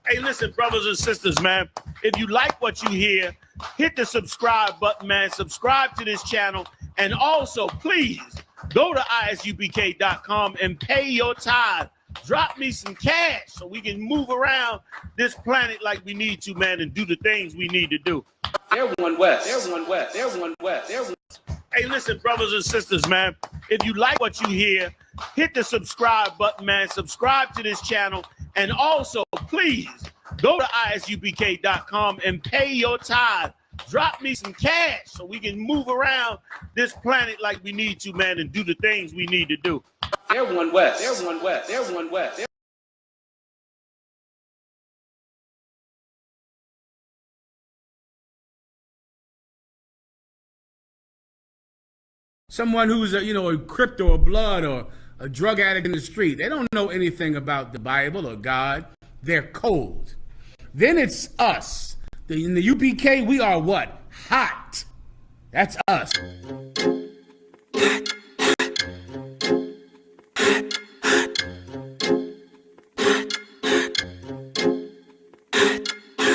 Hey, listen, brothers and sisters, man. If you like what you hear, hit the subscribe button, man. Subscribe to this channel. And also, please, go to isubk.com and pay your tithe. Drop me some cash so we can move around this planet like we need to, man, and do the things we need to do. They're one west. They're one west. They're one west. They're one. Hey, listen, brothers and sisters, man. If you like what you hear, hit the subscribe button, man. Subscribe to this channel. And also, please, go to isubk.com and pay your tithe. Drop me some cash so we can move around this planet like we need to, man, and do the things we need to do. They're one west. They're one west. They're one west. They're someone who's a crypto or blood or a drug addict in the street. They don't know anything about the Bible or God. They're cold. Then it's us. In the UPK, we are what? Hot. That's us.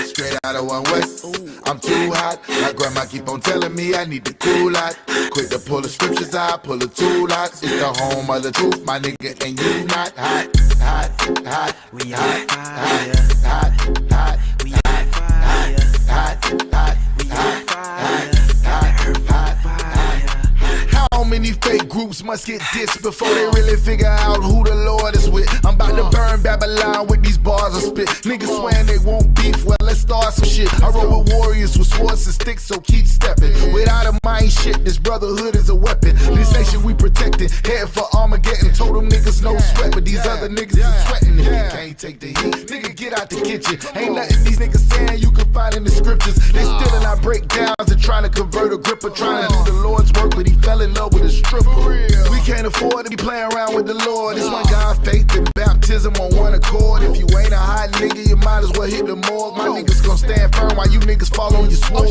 Straight out of One West, I'm too hot. My grandma keep on telling me I need to cool out. Quick to pull the scriptures out, pull the tool out. It's the home of the truth, my nigga, and you not hot, hot, hot. We hot, hot, hot, hot. We hot, fire, hot, hot. We hot, fire, hot, hot. How many fake groups must get dissed before they really figure out who the Lord is with? I'm about to burn Babylon with these bars I spit. Niggas swearing they won't beef, well let's start some shit. I roll with warriors with swords and sticks, so keep stepping. Without a mind shit, this brotherhood is a weapon. This nation we protecting, head for Armageddon. Told them niggas no sweat, but these other niggas are sweating. If you can't take the heat, nigga get out the kitchen. Ain't nothing these niggas saying you can find in the scriptures. They stealing our breakdowns and trying to convert a gripper, trying to do the Lord's work, but he fell in love with a stripper. We can't afford to be playing around with the Lord. This one God, faith and baptism on one accord. If you ain't a hot nigga, you might as well hit the morgue. My niggas gon' stand firm while you niggas fall on your sword.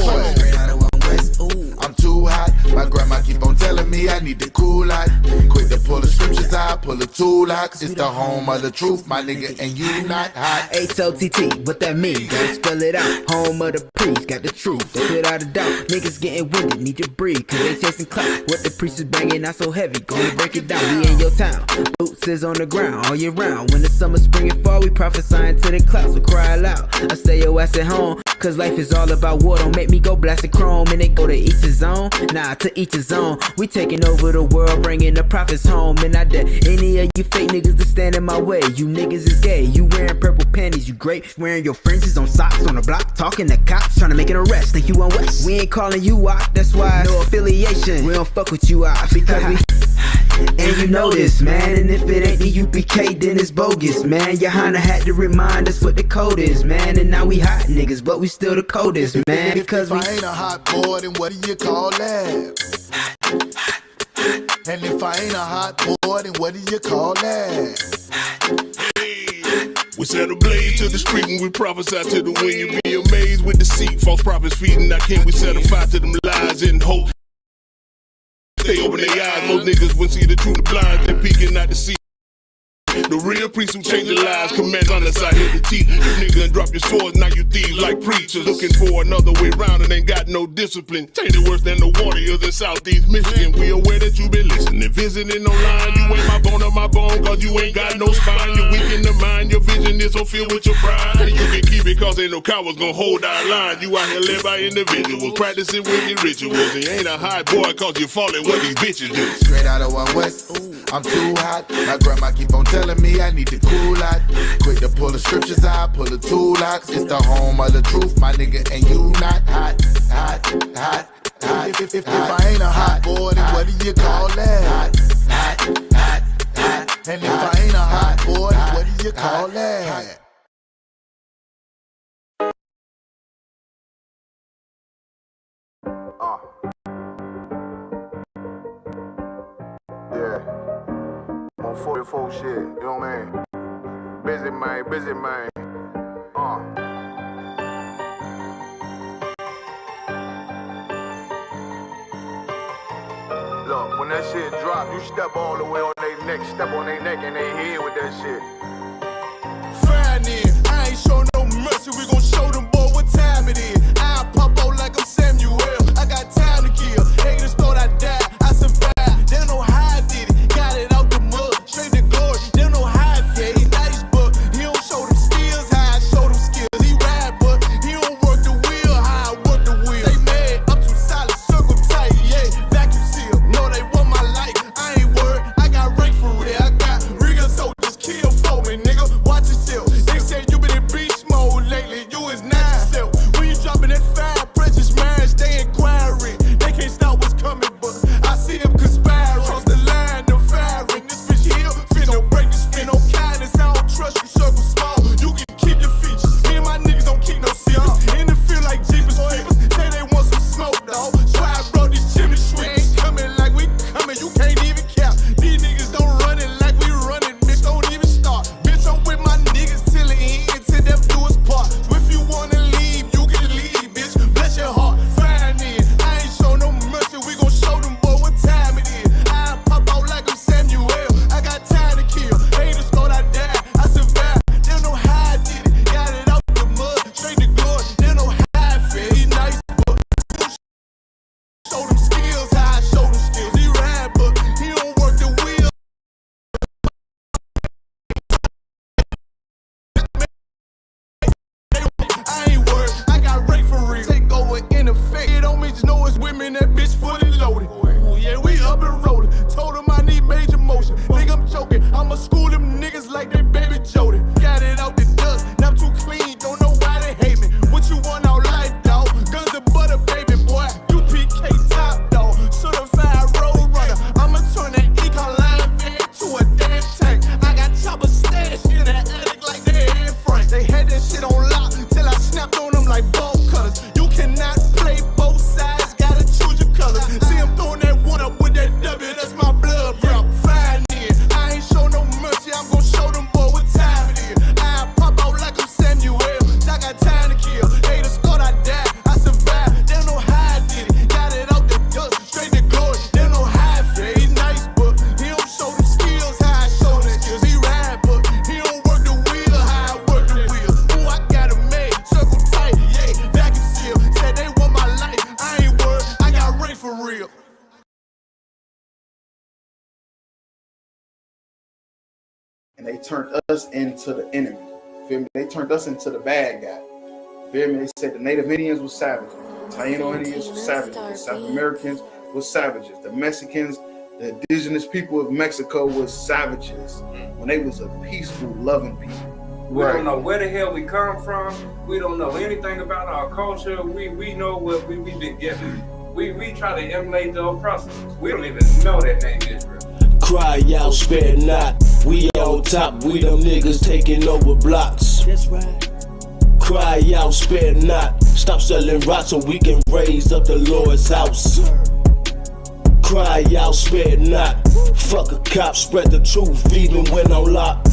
I'm too hot. My grandma keep on telling me I need to cool out. Quick to pull the scriptures out, pull the tool out. It's the home of the truth, my nigga, and you not hot. H-O-T-T, what that mean? Gotta spell it out. Home of the priest, got the truth, don't put out a doubt. Niggas getting winded, need to breathe, cause they chasing clout. What the priest is banging, not so heavy, gonna break it down. We in your town, boots is on the ground all year round. When the summer, spring, and fall, we prophesying to the clouds, so cry loud. I stay your ass at home, cause life is all about war. Don't make me go blasting chrome and they go to each his own. Nah, to each his own. We taking over the world, bringing the prophets home. And I dare any of you fake niggas to stand in my way. You niggas is gay, you wearing purple panties. You great, wearing your fringes on socks on the block. Talking to cops, trying to make an arrest. Think you on West? We ain't calling you out, that's why no affiliation. We don't fuck with you out, because we and you know this, man. And if it ain't the UPK, then it's bogus, man. Johanna had to remind us what the code is, man. And now we hot niggas, but we still the coldest, man. Because if I ain't a hot boy, then what do you call that? And if I ain't a hot boy, then what do you call that? We set a blaze to the street when we prophesy to the wind. You be amazed with deceit, false prophets feeding our king. We set a fire to them lies and hope. They open their eyes, most niggas wouldn't see the truth, the blind, they're peeking out to see. The real priest who change their lives, command on us, I hit the teeth. You nigga and drop your swords, now you thieves like preachers. Looking for another way round and ain't got no discipline. Tainted worse than the warriors in Southeast Michigan. We aware that you been listening, visiting online. You ain't my bone or my bone, cause you ain't got no spine. You're weak in the mind, your vision is so filled with your pride. And you can keep it cause ain't no cowards gonna hold our line. You out here led by individuals, practicing wicked rituals. And you ain't a hot boy cause you're falling what these bitches do. Straight out of One West, I'm too hot. My grandma keep on telling me I need to cool out. Quick to pull the scriptures out, pull the tool out. It's the home of the truth, my nigga, and you not hot, hot, hot, hot. If I ain't a hot boy, then what do you call that? Hot, hot, hot, hot. And if I ain't a hot boy, then what do you call that? Yeah. On 44 shit, you know what I mean? Busy man, busy man. Look, when that shit drop, you step all the way on their neck, step on their neck and they head with that shit. Fine then, I ain't ain't show no mercy, we gon' show them boy what time it is. I pop out like I'm Samuel, I got time to kill. Haters thought I died, I survived. They don't know how I did it, got it out the mud, straight to glory. They don't know how I feel. He nice, but he don't show them skills how I show them skills. He ride, but he don't work the wheel how I work the wheel. They mad, I'm too solid, circle tight, yeah, vacuum seal. No, they want my life, I ain't worried. I got rank for real, I got real soldiers kill for me, nigga. Watch yourself. They say you been in beast mode lately, you is not yourself. When you dropping that fire, precious marriage, they inquiring. They can't stop what's coming, but I see them conspiring. Cross the line, them firing. This bitch here, finna break the spin. No kindness, I don't trust you, circle small. You can keep your features. Me and my niggas don't keep no secrets. In the field like Jeepers Creepers, say they want some smoke, dawg. So I brought these chimney sweeps. Ain't coming like we coming, you can't even cap. These niggas don't run it like we running, bitch, don't even start. Bitch, I'm with my niggas till the end, till them do us part. So if you wanna leave, you can leave, bitch. Bless your heart, fine in. I ain't show no mercy, we gon' show them boy what time it is. I pop out like I'm Samuel, I got time to kill. Haters thought I died, I survived. They don't know how I did it, got it out the mud, straight to glory. They don't know how I feel. He nice, but he don't show them skills how I show them skills. He ride, but he don't work the wheel. I ain't worried, I got rank for real. Take over in effect. It don't mean just know it's women, that bitch fully loaded. Ooh, yeah, we up and rolling. Told them I need major motion. Think I'm joking, I'ma school them niggas like they baby Jody. Got it out the dust, now I'm too clean, don't know why they hate me. What you want out life, dawg? Guns and butter, baby boy. UPK top, dawg. Certified road runner. I'ma turn that econ line van to a damn tank. I got chopper stash in the attic like they in Frank. They had that shit on lock till I snapped on them like bolt cutters. You cannot play both sides, gotta choose your colors. See him throwing that one up with that W, that's my blood, bro. Fine in. I ain't show no mercy, I'm gon' show them boy what time it is. I pop out like I'm Samuel, I got time to kill. Haters thought I died, I survived. They don't know how I did it, got it out the dust, straight to glory. They don't know how I feel. He nice, but he don't show them skills how I show them skills. He ride, but he don't work the wheel how I work the wheel. Ooh, I got a made, circle tight, yeah, vacuum seal. Said they want my life, I ain't worried, I got rank for real. And they turned us into the enemy. Feel me? They turned us into the bad guy. Feel me? They said the Native Indians were savages. The Taino Indians were savages. The South Americans were savages. The Mexicans, the indigenous people of Mexico was savages when they was a peaceful, loving people. We don't know where the hell we come from. We don't know anything about our culture. We know what we've been given. We try to emulate the oppressors. We don't even know that name Israel. Cry out, spare not. We on top, we them niggas taking over blocks. That's right. Cry out, spare not. Stop selling rocks so we can raise up the Lord's house. Cry out, spare not. Fuck a cop, spread the truth even when on lock.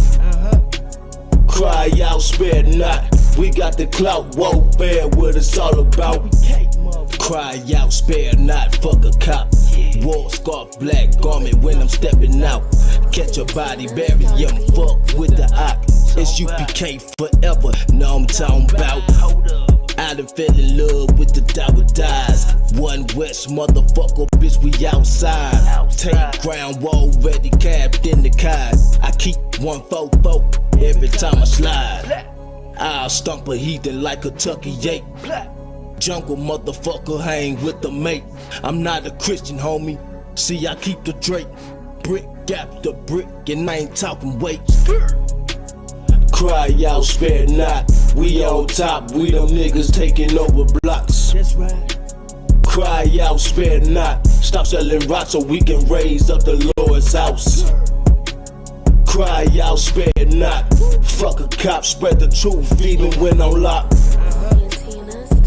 Cry out, spare not. We got the clout, warfare, what it's all about. Cry out, spare not, fuck a cop. War scarf, black garment when I'm stepping out. Catch a body, bury him, fuck with the ock. It's UPK forever, know I'm talking about. I done fell in love with the Dower Dies. One West motherfucker, bitch, we outside. Tank ground wall ready, capped in the card. I keep 144 every time I slide. I'll stomp a heathen like a Tucky ape. Jungle motherfucker hang with the mate. I'm not a Christian, homie. See, I keep the Drake. Brick after brick, and I ain't talking weight. Cry out, spare not. We on top, we them niggas taking over blocks. That's right. Cry out, spare not. Stop selling rocks so we can raise up the Lord's house. Cry out, spare not. Fuck a cop, spread the truth even when on lock.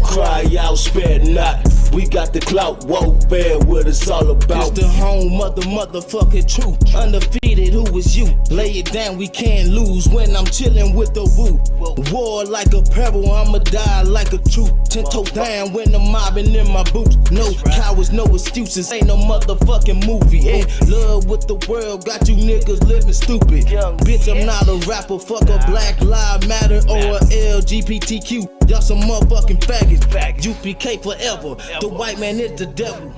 Cry out, spare not. We got the clout, warfare, what it's all about. It's the home of the motherfucking truth. Undefeated, who is you? Lay it down, we can't lose when I'm chilling with the woo. War like a pebble, I'ma die like a troop. 10 toe down when I'm mobbing in my boots. No cowards, no excuses, ain't no motherfucking movie. Hey, love with the world, got you niggas living stupid. Bitch, I'm not a rapper, fuck a Black Lives Matter or a LGBTQ. Y'all some motherfucking faggots. UPK forever, the white man is the devil.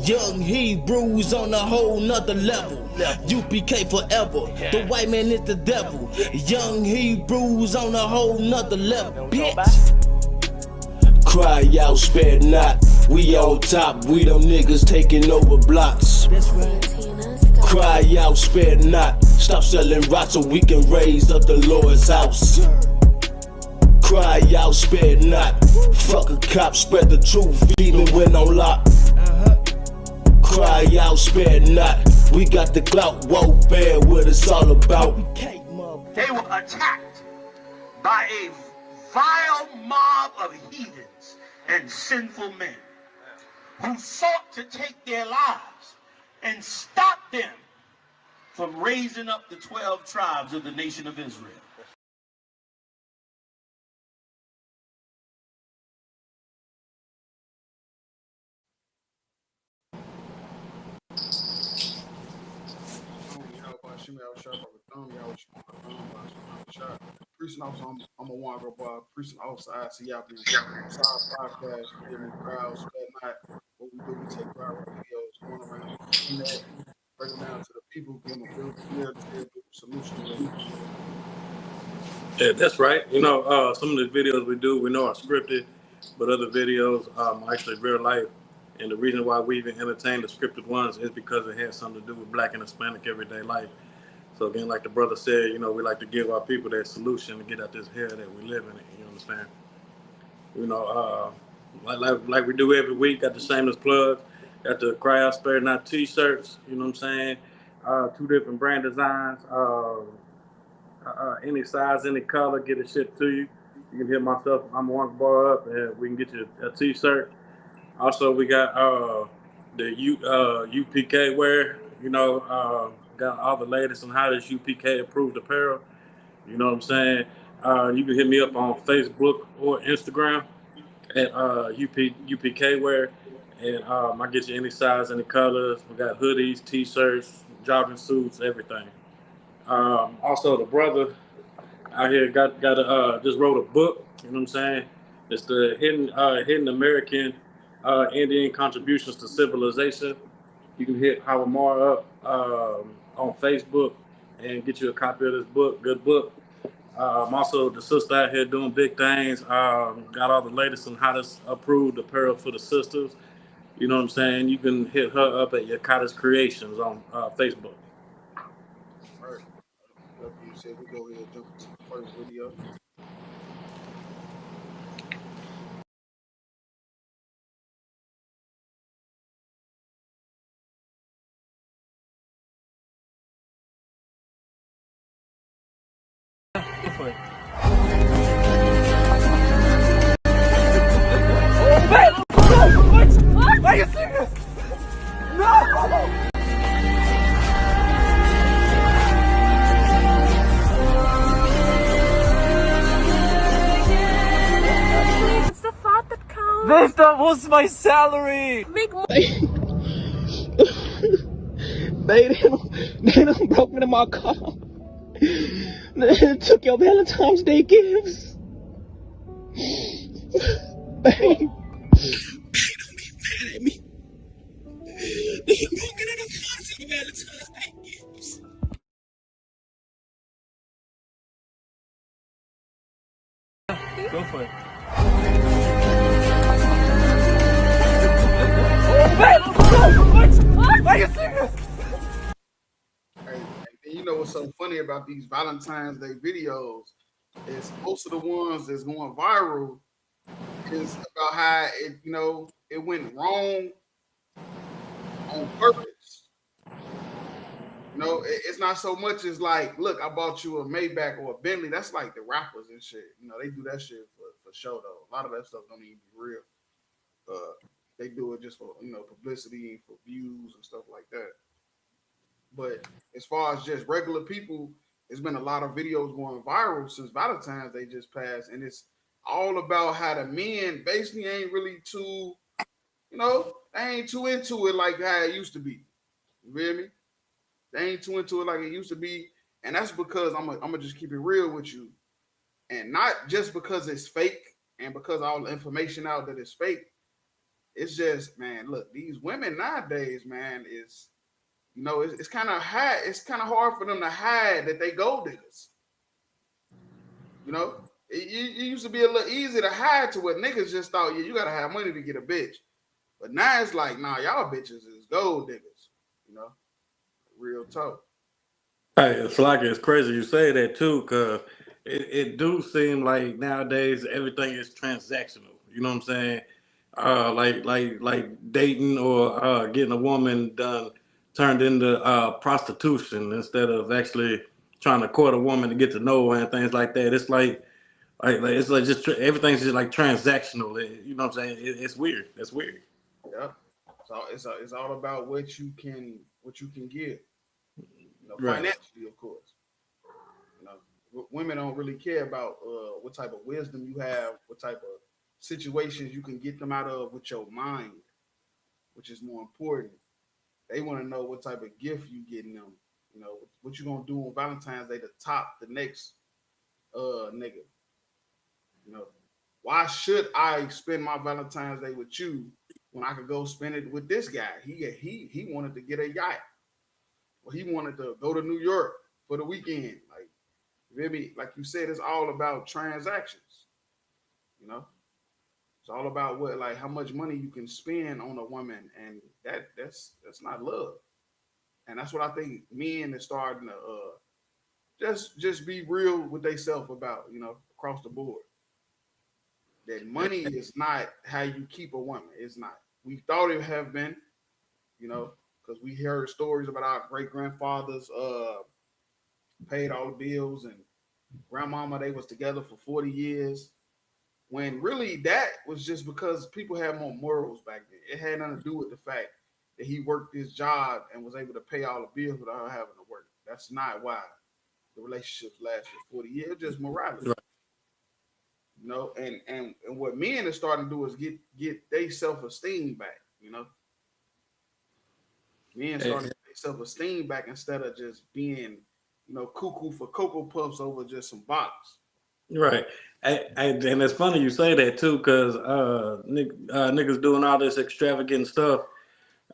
Young Hebrews on a whole nother level. UPK forever, the white man is the devil. Young Hebrews on a whole nother level, bitch. Cry out, spare not. We on top, we them niggas taking over blocks. That's right. Cry out, spare not. Stop selling rocks so we can raise up the Lord's house. Cry out, spare not. Fuck a cop, spread the truth even when on lock. Cry out, spare not. We got the clout, warfare, what it's all about. They were attacked by a vile mob of heathens and sinful men who sought to take their lives and stop them from raising up the 12 tribes of the nation of Israel. Preaching officer, I'm a one girl boy. Preaching officer, I see y'all being side podcast. You hear me? Crowds, that night. What we do, we take viral videos going around the internet, break them down to the people, give them a real clear solution. Yeah, that's right. You know, some of the videos we do, we know are scripted, but other videos are actually real life. And the reason why we even entertain the scripted ones is because it has something to do with Black and Hispanic everyday life. So again, like the brother said, you know, we like to give our people that solution to get out this hell that we live in. You understand? You know, like we do every week. Got the shameless plug. Got the Cry Out Spare Not T-shirts. You know what I'm saying? 2 different brand designs. Any size, any color, get it shipped to you. You can hit myself. I'm one bar up, and we can get you a T-shirt. Also, we got the UPK wear. You know, got all the latest and hottest UPK approved apparel. You know what I'm saying? You can hit me up on Facebook or Instagram at UPK wear, and I get you any size, any colors. We got hoodies, T-shirts, jogging suits, everything. Also, the brother out here got just wrote a book. You know what I'm saying? It's the hidden American Indian contributions to civilization. You can hit Howard Moore up on Facebook and get you a copy of this book. Good book. Also, the sister out here doing big things. Got all the latest and hottest approved apparel for the sisters. You know what I'm saying? You can hit her up at Yakata's Creations on Facebook. Right. That being said, we go ahead and jump into the first video. Are you serious? No! It's the thought that counts. Babe, that was my salary! Make more. They done broke into my car. They took your Valentine's Day gifts. Babe. Don't be mad at me. They broke into the car to your Valentine's Day gifts. Go for it. What? Are you serious? Hey, and you know what's so funny about these Valentine's Day videos is most of the ones that's going viral is about how it went wrong on purpose. It's not so much as like, look, I bought you a Maybach or a Bentley. That's like the rappers and shit. They do that shit for show though. A lot of that stuff don't even be real. they do it just for publicity and for views and stuff like that. But as far as just regular people, there's been a lot of videos going viral since Valentine's Day just passed, and it's all about how the men basically ain't really too, they ain't too into it like how it used to be. You feel me? They ain't too into it like it used to be, and that's because I'm gonna just keep it real with you, and not just because it's fake and because all the information out that is fake. It's just, man, look, these women nowadays, man, is it's kind of hard. It's kind of hard for them to hide that they gold diggers. It used to be a little easy to hide to what niggas just thought, yeah, you gotta have money to get a bitch. But now it's like, nah, y'all bitches is gold diggers. Real talk. Hey, it's like it's crazy you say that too, cause it do seem like nowadays everything is transactional. You know what I'm saying? Like dating or getting a woman done turned into prostitution instead of actually trying to court a woman to get to know her and things like that. It's like it's like just everything's just like transactional. You know what I'm saying? It's weird. That's weird. Yeah. So it's all about what you can give. Right. Financially, of course. Women don't really care about what type of wisdom you have, what type of situations you can get them out of with your mind, which is more important. They want to know what type of gift you getting them. What you gonna do on Valentine's Day to top the next nigga. Why should I spend my Valentine's Day with you when I could go spend it with this guy? He wanted to get a yacht. Well, he wanted to go to New York for the weekend. Like, really, like you said, it's all about transactions. It's all about how much money you can spend on a woman, and that's not love. And that's what I think men are starting to just be real with themselves about, across the board. That money is not how you keep a woman. It's not. We thought it have been, because we heard stories about our great grandfathers paid all the bills, and grandmama, they was together for 40 years. When really that was just because people had more morals back then. It had nothing to do with the fact that he worked his job and was able to pay all the bills without having to work. That's not why the relationships lasted 40 years. It's just morality. Right. And what men are starting to do is get their self-esteem back, Men starting to get their self-esteem back instead of just being, cuckoo for Cocoa Puffs over just some box. Right. And it's funny you say that too, because niggas doing all this extravagant stuff,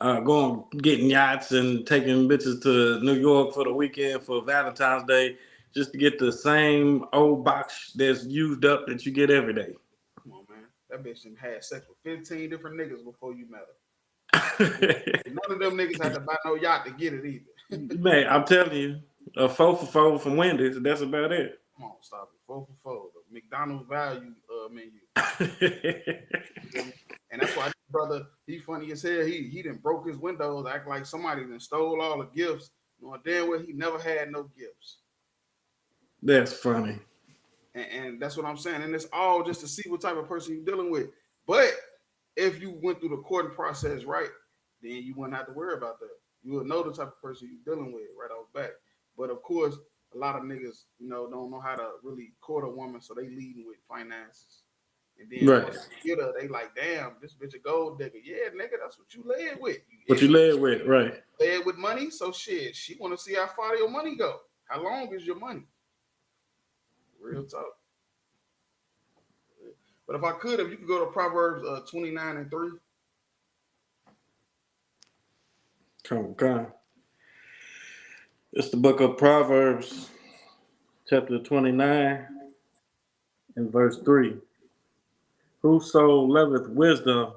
getting yachts and taking bitches to New York for the weekend for Valentine's Day, just to get the same old box that's used up that you get every day. Come on, man. That bitch done had sex with 15 different niggas before you met her. None of them niggas had to buy no yacht to get it either. Man, I'm telling you, a 4 for 4 from Wendy's, that's about it. Come on, stop it. 4 for 4, the McDonald's value menu. And that's why this brother, he funny as hell. He done broke his windows, act like somebody done stole all the gifts. Knowing damn well he never had no gifts. That's funny. And that's what I'm saying. And it's all just to see what type of person you're dealing with. But if you went through the courting process right, then you wouldn't have to worry about that. You would know the type of person you're dealing with right off the bat. But of course, a lot of niggas, don't know how to really court a woman, so they leading with finances. And then once they get her, they like, damn, this bitch a gold digger. Yeah, nigga, that's what you led with. You led with, right? Led with money, so shit, she want to see how far your money go. How long is your money? Real talk. But if you could go to Proverbs 29:3. Come on. It's the book of Proverbs, chapter 29, and verse 3. Whoso loveth wisdom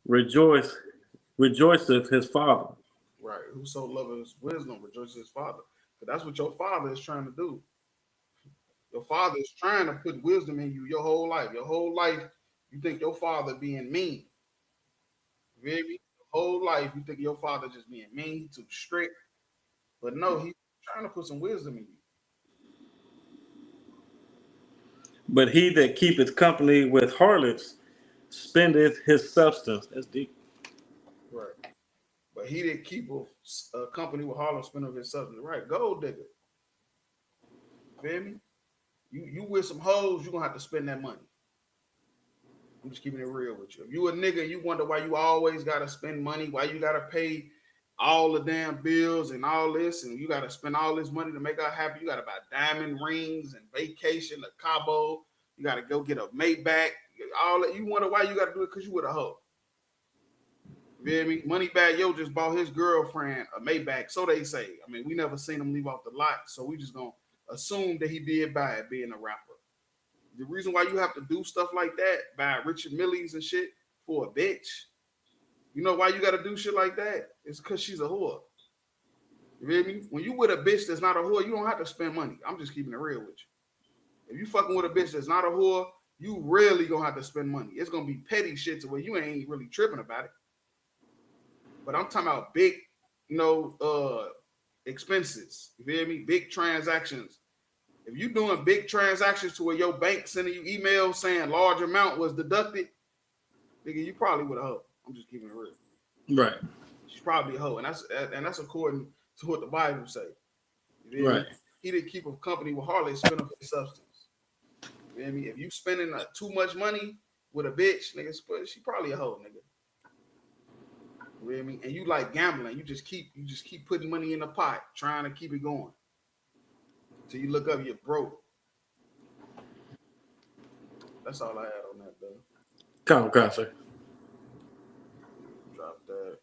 rejoiceth his father. Right. Whoso loveth wisdom rejoices his father. But that's what your father is trying to do. Your father is trying to put wisdom in you your whole life. Your whole life, you think your father being mean. Really? Your whole life, you think your father just being mean, too strict. But no, he's trying to put some wisdom in you. But he that keepeth company with harlots spendeth his substance. That's deep. But he didn't keep a company with Harlem spending his substance. Right, gold digger. Feel me? You with some hoes, you're gonna have to spend that money. I'm just keeping it real with you. If you a nigga, you wonder why you always gotta spend money, why you gotta pay all the damn bills and all this, and you gotta spend all this money to make her happy. You gotta buy diamond rings and vacation to Cabo. You gotta go get a Maybach. All that. You wonder why you gotta do it because you with a hoe. You feel me? Moneybag Yo just bought his girlfriend a Maybach, so they say. I mean, we never seen him leave off the lot, so we just gonna assume that he did buy it being a rapper. The reason why you have to do stuff like that, buy Richard Milles and shit for a bitch, you know why you got to do shit like that? It's because she's a whore. You feel me? When you with a bitch that's not a whore, you don't have to spend money. I'm just keeping it real with you. If you fucking with a bitch that's not a whore, you really gonna have to spend money. It's gonna be petty shit to where you ain't really tripping about it. But I'm talking about big, expenses. You feel me? Big transactions. If you doing big transactions to where your bank sending you emails saying large amount was deducted, nigga, you probably would have hoe. I'm just keeping it real. Right. She's probably a hoe, and that's according to what the Bible say. Right. He didn't keep a company with Harley spending for substance. You know what I mean? If you spending too much money with a bitch, nigga, she probably a hoe, nigga. You know what I mean? And you like gambling. You just keep putting money in the pot, trying to keep it going. Till you look up, you're broke. That's all I had on that, though. Come, sir. Drop that.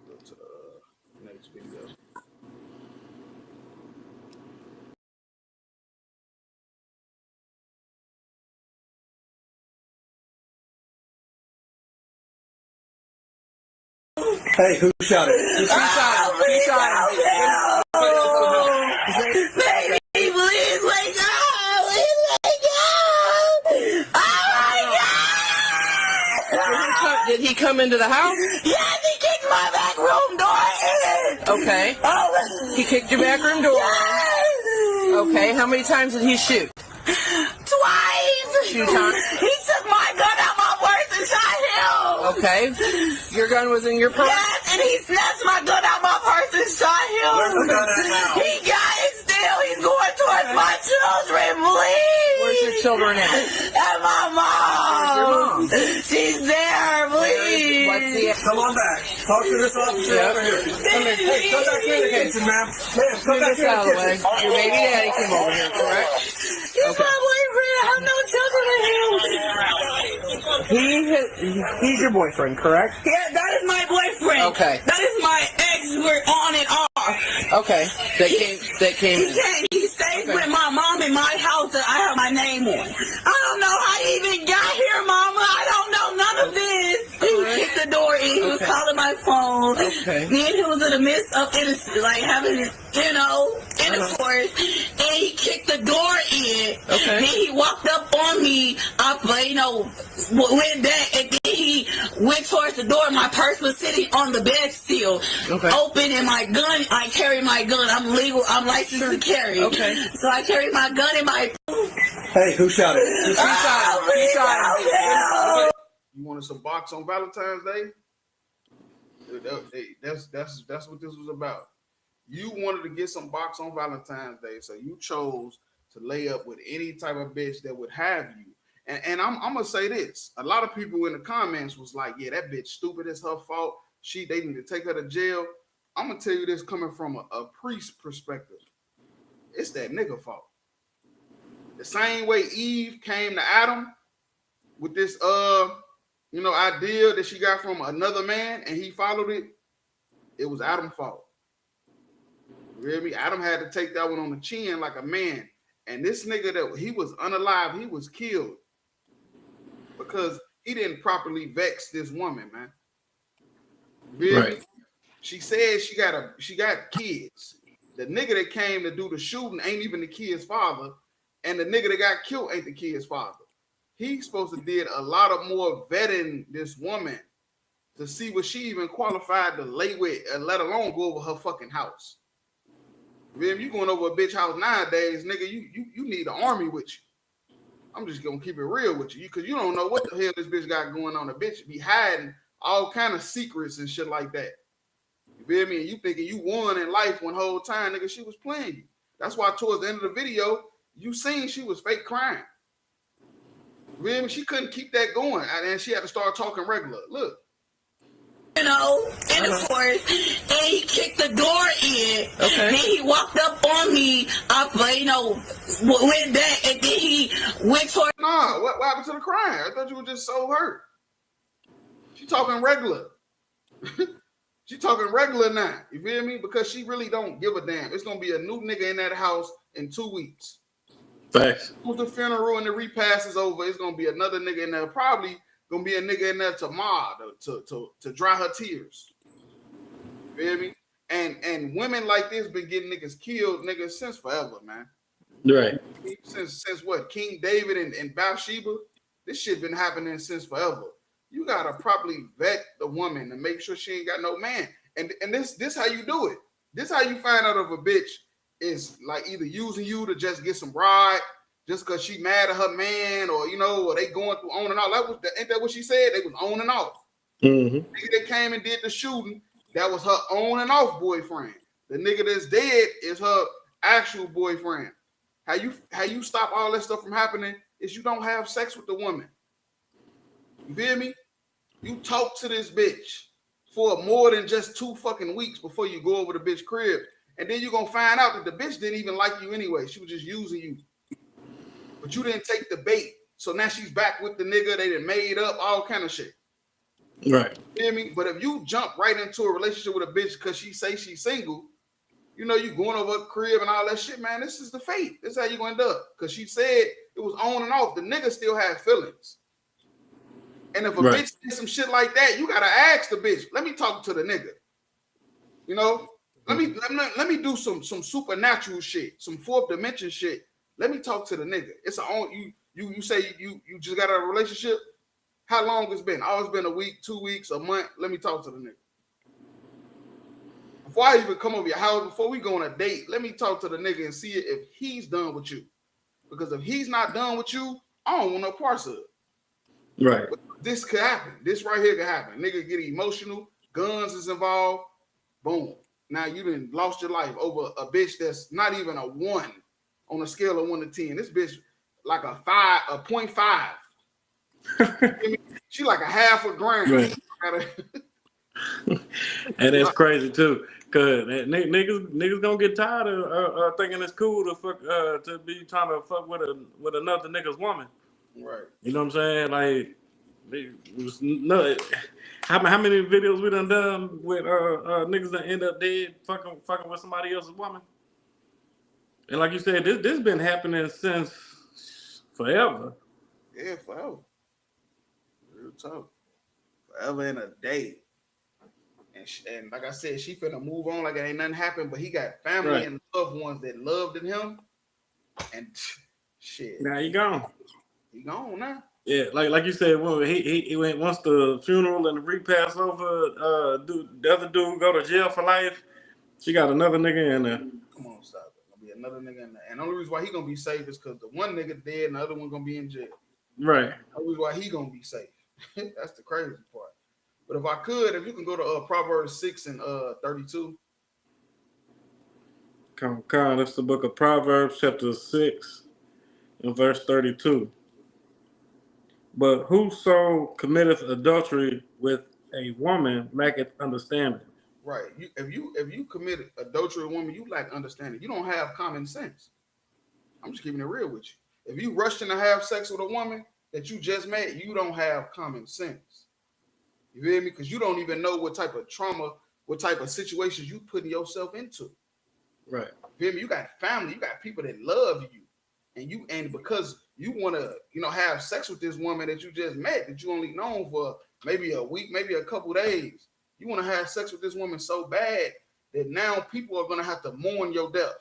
Go to the next video. Hey, who shot it? He shot him. Baby, please wake up! Please wake up! Oh my God! Did he come into the house? Yes, he kicked my back room door in! Okay. Oh. He kicked your back room door Yes. Okay, how many times did he shoot? Twice! 2 times? He took my gun out my purse and shot him! Okay. Your gun was in your purse? Yes, and he snatched my gun out my purse and shot him! Where's the gun at now? He got it still! He's going towards my children, please! Where's your children at? At my mom! Where's your mom? She's there, please! What's the... Come on back. Talk to this officer over here. Come here. Hey, come back here in the kitchen, ma'am. Ma'am, come back here in the kitchen. Your baby daddy came over here, correct? He's my boyfriend. I have no children with him. He's your boyfriend, correct? Yeah, that is my boyfriend. Okay. That is my ex. We're on and off. Okay. That came in. He stays with my mom in my house that I have my name on. I don't know how he even got here, mama. I don't know none of this. He kicked the door in. He was calling my phone. Okay. Then he was in the midst of having intercourse, and he kicked the door in. Okay. Then he walked up on me. Went back, and then he went towards the door. My purse was sitting on the bed still, open, and my gun. I carry my gun. I'm legal. I'm licensed to carry. Okay. So I carry my gun in my. Hey, who shot it? He shot him. You wanted some box on Valentine's Day? That's what this was about. You wanted to get some box on Valentine's Day, so you chose to lay up with any type of bitch that would have you. And I'm gonna say this: a lot of people in the comments was like, "Yeah, that bitch stupid. It's her fault. They need to take her to jail." I'm gonna tell you this coming from a priest perspective. It's that nigga fault. The same way Eve came to Adam with this idea that she got from another man and he followed it, it was Adam's fault. You hear me? Adam had to take that one on the chin like a man. And this nigga, that he was unalive, he was killed because he didn't properly vex this woman, man. You hear me? She said she got kids. The nigga that came to do the shooting ain't even the kid's father, and the nigga that got killed ain't the kid's father. He's supposed to did a lot of more vetting this woman to see what she even qualified to lay with, let alone go over her fucking house. If you going over a bitch house nowadays, nigga, you need an army with you. I'm just gonna keep it real with you, because you don't know what the hell this bitch got going on. The bitch be hiding all kind of secrets and shit like that. You feel me? And you thinking you won in life one whole time, nigga, she was playing you. That's why towards the end of the video, you seen she was fake crying. You feel me? She couldn't keep that going, and she had to start talking regular. Look. And of course, and he kicked the door in. Okay. Then he walked up on me, went back, and then he went toward. Nah, what happened to the crying? I thought you were just so hurt. She talking regular. She talking regular now. You feel me? Because she really don't give a damn. It's gonna be a new nigga in that house in 2 weeks. Facts. Once the funeral and the repast is over, it's gonna be another nigga in there. Probably gonna be a nigga in there to dry her tears. You feel me? And women like this been getting niggas killed, niggas, since forever, man. Right. Since what? King David and Bathsheba? This shit been happening since forever. You gotta properly vet the woman to make sure she ain't got no man. And this how you do it. This how you find out if a bitch is like either using you to just get some bride, just because she mad at her man, or or they going through on and off. Ain't that what she said? They was on and off. Mm-hmm. The nigga that came and did the shooting, that was her on and off boyfriend. The nigga that's dead is her actual boyfriend. How you stop all that stuff from happening is you don't have sex with the woman. You feel me? You talk to this bitch for more than just 2 fucking weeks before you go over the bitch crib. And then you're going to find out that the bitch didn't even like you anyway. She was just using you. But you didn't take the bait. So now she's back with the nigga. They done made up all kind of shit. Right. You hear me? But if you jump right into a relationship with a bitch because she say she's single, you going over her crib and all that shit, man, this is the fate. This is how you going to end up. Because she said it was on and off. The nigga still had feelings. And if a bitch did some shit like that, you gotta ask the bitch. Let me talk to the nigga. Let me do some supernatural shit, some fourth dimension shit. Let me talk to the nigga. It's you say you just got a relationship. How long it's been? Oh, it's been a week, 2 weeks, a month. Let me talk to the nigga. Before I even come over your house, before we go on a date, let me talk to the nigga and see if he's done with you. Because if he's not done with you, I don't want no parts of it. Right. But this could happen. This right here could happen. Nigga get emotional. Guns is involved. Boom. Now you done lost your life over a bitch that's not even a 1 on a scale of 1 to 10. This bitch like a 0.5. She like a half a gram. Right. And that's crazy too, cause niggas gonna get tired of thinking it's cool to fuck to be trying to fuck with another nigga's woman. Right. You know what I'm saying? Like, how many videos we done with niggas that end up dead fucking with somebody else's woman? And like you said, this been happening since forever. Yeah, forever. Real talk. Forever and a day. And like I said, she finna move on like it ain't nothing happened, but he got family and loved ones that loved him. And shit. Now he gone. He gone now. Yeah, like you said, well, he went once the funeral and the repast over. The other dude go to jail for life. She got another nigga in there. Come on, stop it. Gonna be another nigga in there. And the only reason why he gonna be safe is because the one nigga dead and the other one gonna be in jail. Right. The only reason why he gonna be safe. That's the crazy part. But if you can go to Proverbs 6 and 32. Come, that's the book of Proverbs, chapter 6 and verse 32. But whoso committeth adultery with a woman lacketh understanding. Right. If you commit adultery with a woman, you lack understanding. You don't have common sense. I'm just keeping it real with you. If you rush in to have sex with a woman that you just met, you don't have common sense. You feel me? Because you don't even know what type of trauma, what type of situations you putting yourself into. Right. You feel me? You got family, you got people that love you. And because you want to, have sex with this woman that you just met, that you only known for maybe a week, maybe a couple days. You want to have sex with this woman so bad that now people are going to have to mourn your death.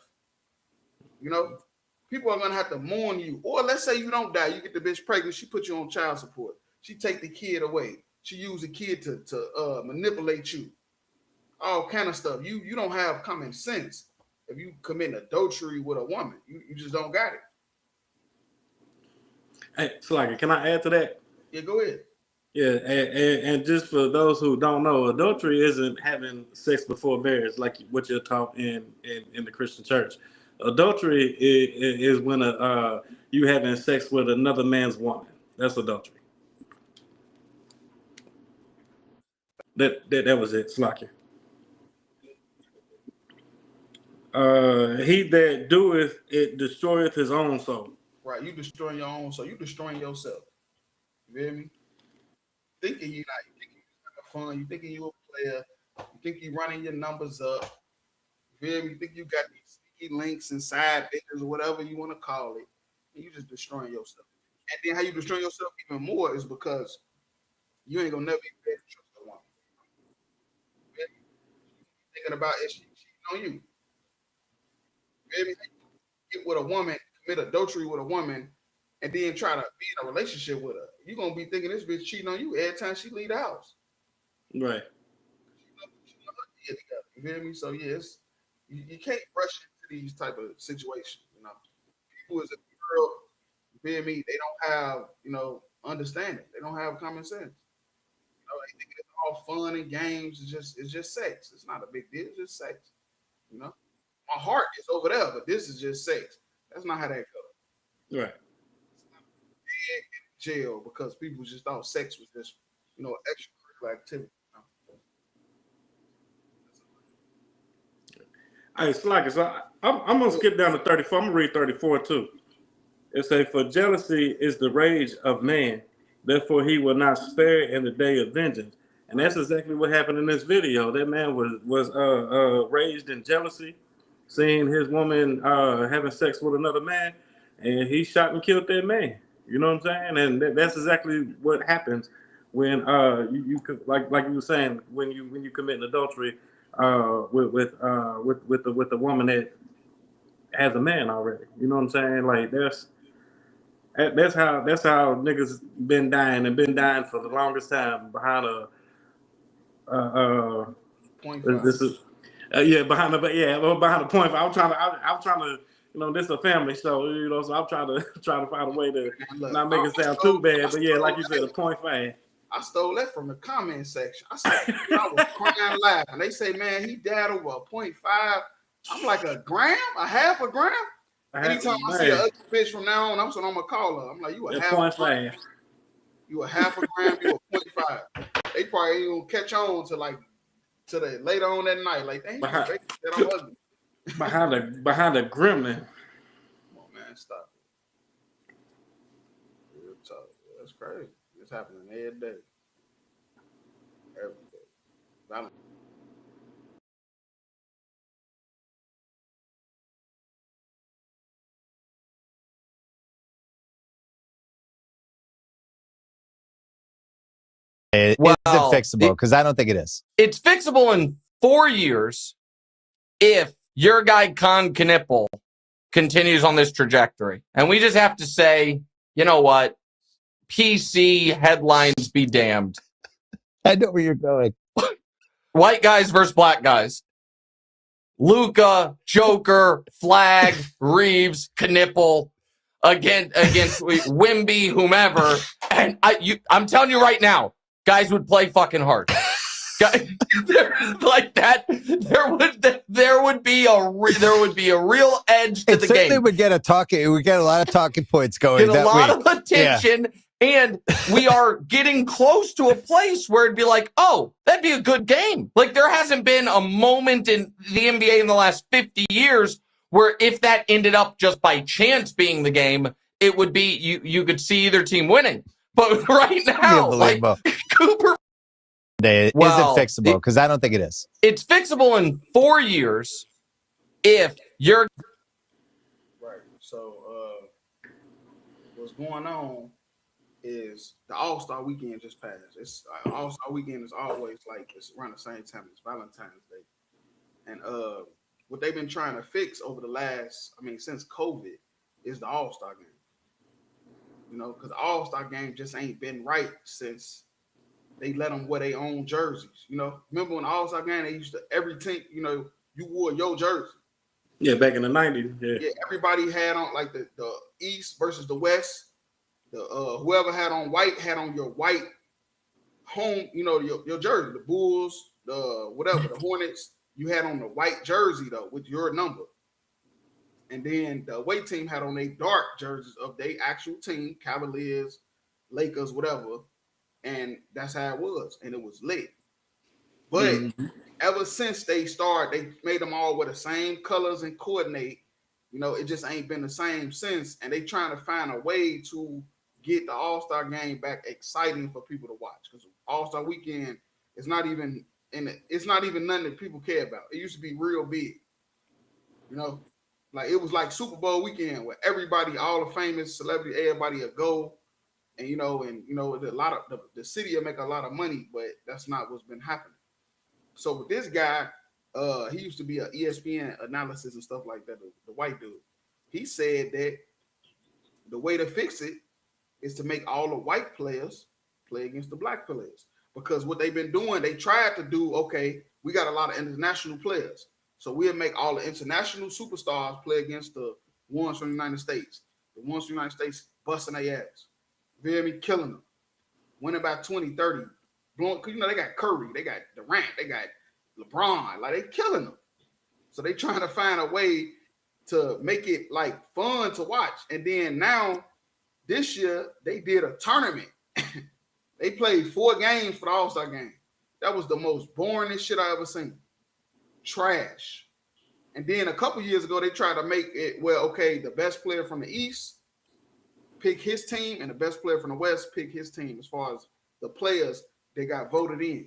People are going to have to mourn you. Or let's say you don't die, you get the bitch pregnant, she put you on child support. She take the kid away. She use the kid to manipulate you. All kind of stuff. You don't have common sense if you commit adultery with a woman. You just don't got it. Hey, Slugger, can I add to that? Yeah, go ahead. Yeah, and just for those who don't know, adultery isn't having sex before marriage like what you're taught in the Christian church. Adultery is when you having sex with another man's woman. That's adultery. That was it, Slocky. He that doeth it destroyeth his own soul. Right, you destroying your own soul. You destroying yourself. You feel me? Thinking you having fun. You thinking you a player. You think you running your numbers up. You feel me? You think you got these sneaky links and side bitches or whatever you want to call it. And you just destroying yourself. And then how you destroy yourself even more is because you ain't gonna never be able to trust a woman. You feel me? Thinking about if she cheating on you. You feel me? Get with a woman, commit adultery with a woman, and then try to be in a relationship with her. You're gonna be thinking this bitch cheating on you every time she leave the house. Right. You feel me? So yes, you can't rush into these type of situations. You know, people as a girl, you feel me? They don't have understanding. They don't have common sense. They think it's all fun and games. It's just sex. It's not a big deal. It's just sex. You know, my heart is over there, but this is just sex. That's not how that goes. Right. In jail because people just thought sex was just extracurricular activity. Hey, Slacker, so I'm gonna skip down to 34. I'm gonna read 34 too. It says, "For jealousy is the rage of man, therefore he will not spare in the day of vengeance." And that's exactly what happened in this video. That man was raised in jealousy, seeing his woman having sex with another man, and he shot and killed that man. You know what I'm saying? And that's exactly what happens when you like you were saying when you commit an adultery with the woman that has a man already. You know what I'm saying? Like that's how niggas been dying for the longest time behind this is behind the point. I'm trying to this is a family show, so I'm trying to find a way to not make it sound too bad. But yeah, like you said, a 0.5. I stole that from the comment section. I said I was crying laughing. They say, man, he died over a 0.5. I'm like, a gram? A half a gram? Anytime I see an ugly bitch from now on, I'm gonna call her. I'm like, you a half a gram. You a half a gram, you a 0.5. They probably ain't gonna catch on to the later on that night. Like, dang, that I'm ugly. behind a gremlin. Come on, man, stop it. Real talk. That's crazy. It's happening every day. Every day. Is it fixable? Because I don't think it is. It's fixable in 4 years if your guy Khan Knippel continues on this trajectory. And we just have to say, you know what? PC headlines be damned. I know where you're going. White guys versus black guys. Luca, Joker, Flag, Reeves, Knippel against Wimby, whomever. And I'm telling you right now, guys would play fucking hard. Like that, there would be a real edge to the game. Certainly would get a lot of talking points going. Get a lot of attention, and we are getting close to a place where it'd be like, oh, that'd be a good game. Like there hasn't been a moment in the NBA in the last 50 years where if that ended up just by chance being the game, it would be you could see either team winning. But right now, like Cooper. Is it fixable? Because I don't think it is. It's fixable in 4 years if you're right. So what's going on is the All-Star weekend just passed. It's All-Star weekend is always like it's around the same time as Valentine's Day. And what they've been trying to fix over the last, since COVID, is the All-Star game. Because the All-Star game just ain't been right since they let them wear their own jerseys. Remember when the All-Star game, they used to, every team, you wore your jersey. Yeah, back in the 90s. Yeah, everybody had on like the East versus the West. The whoever had on white had on your white home, your jersey, the Bulls, the whatever, the Hornets, you had on the white jersey though with your number. And then the away team had on their dark jerseys of their actual team, Cavaliers, Lakers, whatever. And that's how it was. And it was lit. But ever since they made them all with the same colors and coordinate, it just ain't been the same since. And they trying to find a way to get the All-Star game back exciting for people to watch. Because All-Star weekend is not even it's not even nothing that people care about. It used to be real big. Like it was like Super Bowl weekend where everybody, all the famous celebrity, everybody would go. And a lot of the city will make a lot of money, but that's not what's been happening. So with this guy, he used to be an ESPN analysis and stuff like that, the white dude. He said that the way to fix it is to make all the white players play against the black players. Because what they've been doing, they tried to do, okay, we got a lot of international players. So we'll make all the international superstars play against the ones from the United States. The ones from the United States busting their ass. You hear me? Killing them. Winning by 20, 30. Blowing, because they got Curry, they got Durant, they got LeBron. Like, they killing them. So they trying to find a way to make it like fun to watch. And then now, this year, they did a tournament. They played 4 games for the All-Star game. That was the most boringest shit I ever seen. Trash. And then a couple years ago, they tried to make it the best player from the East pick his team, and the best player from the West pick his team as far as the players that got voted in.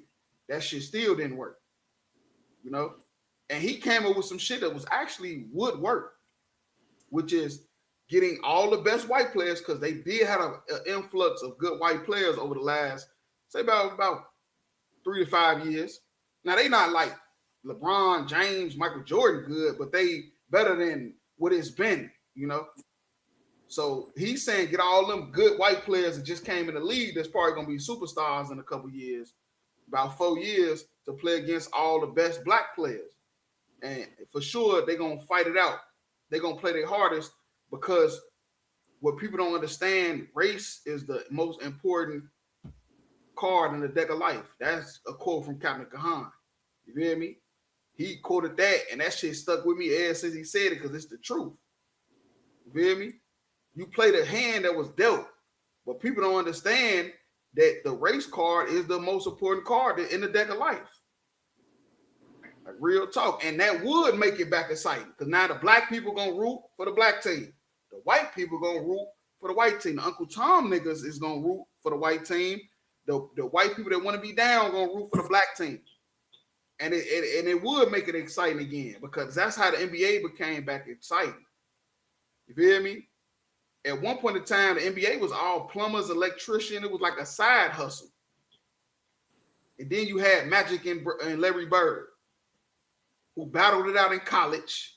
That shit still didn't work. And he came up with some shit that was actually would work, which is getting all the best white players, because they did have an influx of good white players over the last, say about 3 to 5 years. Now, they not like LeBron James, Michael Jordan good, but they better than what it's been, So he's saying get all them good white players that just came in the league that's probably going to be superstars in a couple years, about 4 years, to play against all the best black players. And for sure, they're going to fight it out. They're going to play their hardest, because what people don't understand, race is the most important card in the deck of life. That's a quote from Captain Kahan. You hear me? He quoted that, and that shit stuck with me ever since he said it, because it's the truth. You hear me? You play the hand that was dealt, but people don't understand that the race card is the most important card in the deck of life. Like real talk. And that would make it back exciting, because now the black people gonna root for the black team. The white people gonna root for the white team. The Uncle Tom niggas is gonna root for the white team. The white people that want to be down gonna root for the black team. And it would make it exciting again, because that's how the NBA became back exciting. You feel me? At one point in time, the NBA was all plumbers, electrician. It was like a side hustle. And then you had Magic and Larry Bird, who battled it out in college,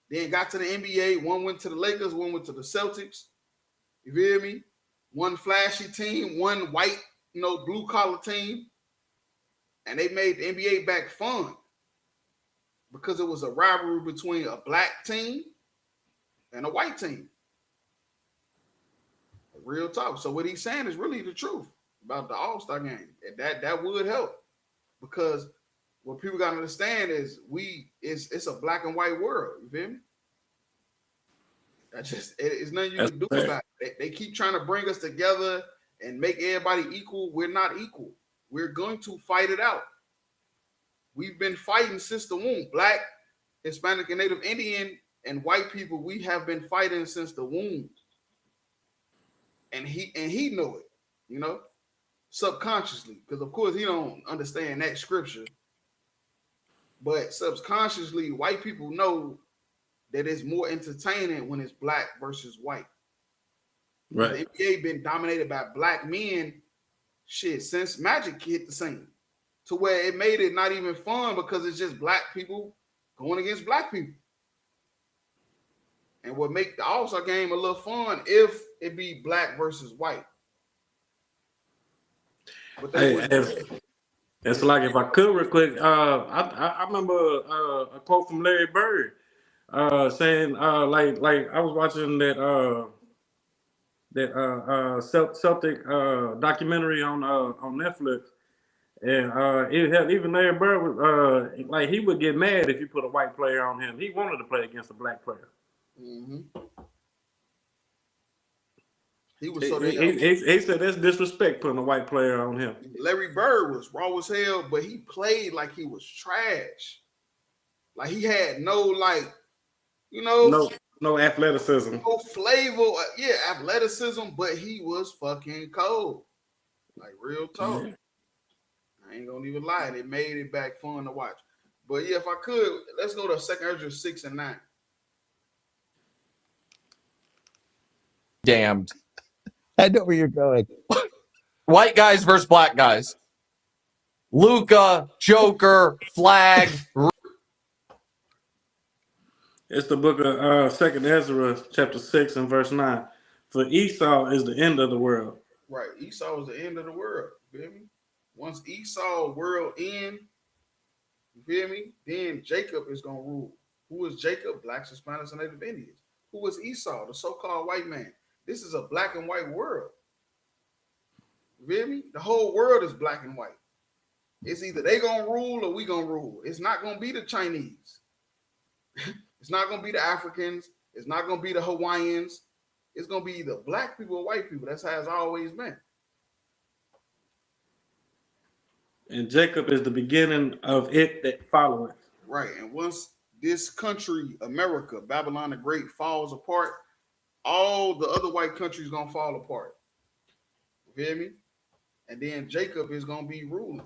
then got to the NBA. One went to the Lakers, one went to the Celtics. You feel me? One flashy team, one white, blue collar team. And they made the NBA back fun, because it was a rivalry between a black team and a white team. Real talk. So what he's saying is really the truth about the All-Star game. That would help, because what people got to understand is it's a black and white world. You feel me? It's nothing you can do about it. They keep trying to bring us together and make everybody equal. We're not equal. We're going to fight it out. We've been fighting since the womb. Black, Hispanic, and Native Indian and white people, we have been fighting since the womb. And he knew it, subconsciously, because of course he don't understand that scripture. But subconsciously, white people know that it's more entertaining when it's black versus white. Right. The NBA been dominated by black men, since Magic hit the scene, to where it made it not even fun, because it's just black people going against black people. And what make the All-Star game a little fun if it be black versus white. It's like, if I could real quick, I remember a quote from Larry Bird saying, like I was watching that Celtic documentary on Netflix, And even Larry Bird was like he would get mad if you put a white player on him. He wanted to play against a black player. Mm-hmm. He said that's disrespect putting a white player on him. Larry Bird was raw as hell, but he played like he was trash. Like he had no no athleticism, no flavor. Yeah, athleticism, but he was fucking cold. Like real talk. Yeah. I ain't gonna even lie. It made it back fun to watch. But yeah, if I could, let's go to 2 Ezra 6 and 9. Damned. I know where you're going. White guys versus black guys. Luca, Joker, Flag. It's the book of 2 Ezra, chapter 6 and verse 9. For Esau is the end of the world. Right. Esau is the end of the world. You feel me? Once Esau world end, you feel me? Then Jacob is going to rule. Who is Jacob? Blacks, Hispanics, and Native Indians. Who is Esau? The so-called white man. This is a black and white world. You feel me? The whole world is black and white. It's either they going to rule or we going to rule. It's not going to be the Chinese. It's not going to be the Africans. It's not going to be the Hawaiians. It's going to be either black people or white people. That's how it's always been. And Jacob is the beginning of it that followeth. Right. And once this country, America, Babylon the Great, falls apart, all the other white countries going to fall apart. You feel me? And then Jacob is going to be ruling.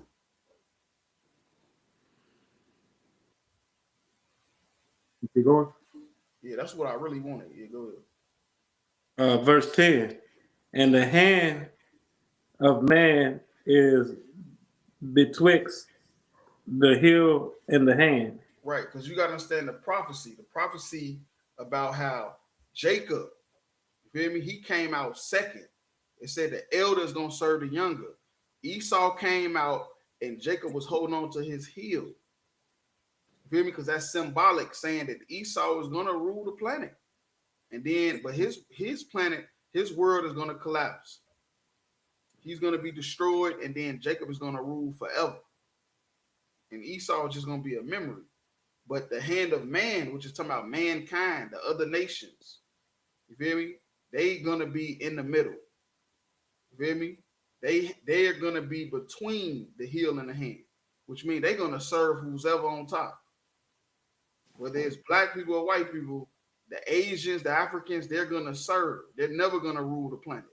You going? Yeah, that's what I really wanted. Yeah, go ahead. Verse 10. And the hand of man is betwixt the heel and the hand. Right, because you got to understand the prophecy about how Jacob, you feel me, he came out second. It said the elder is going to serve the younger. Esau came out and Jacob was holding on to his heel. You feel me? Because that's symbolic, saying that Esau is going to rule the planet. And then, but his planet, his world is going to collapse. He's going to be destroyed, and then Jacob is going to rule forever. And Esau is just going to be a memory. But the hand of man, which is talking about mankind, the other nations, you feel me? They going to be in the middle. You feel me? They are going to be between the heel and the hand, which means they're going to serve who's ever on top. Whether it's black people or white people, the Asians, the Africans, they're going to serve. They're never going to rule the planet.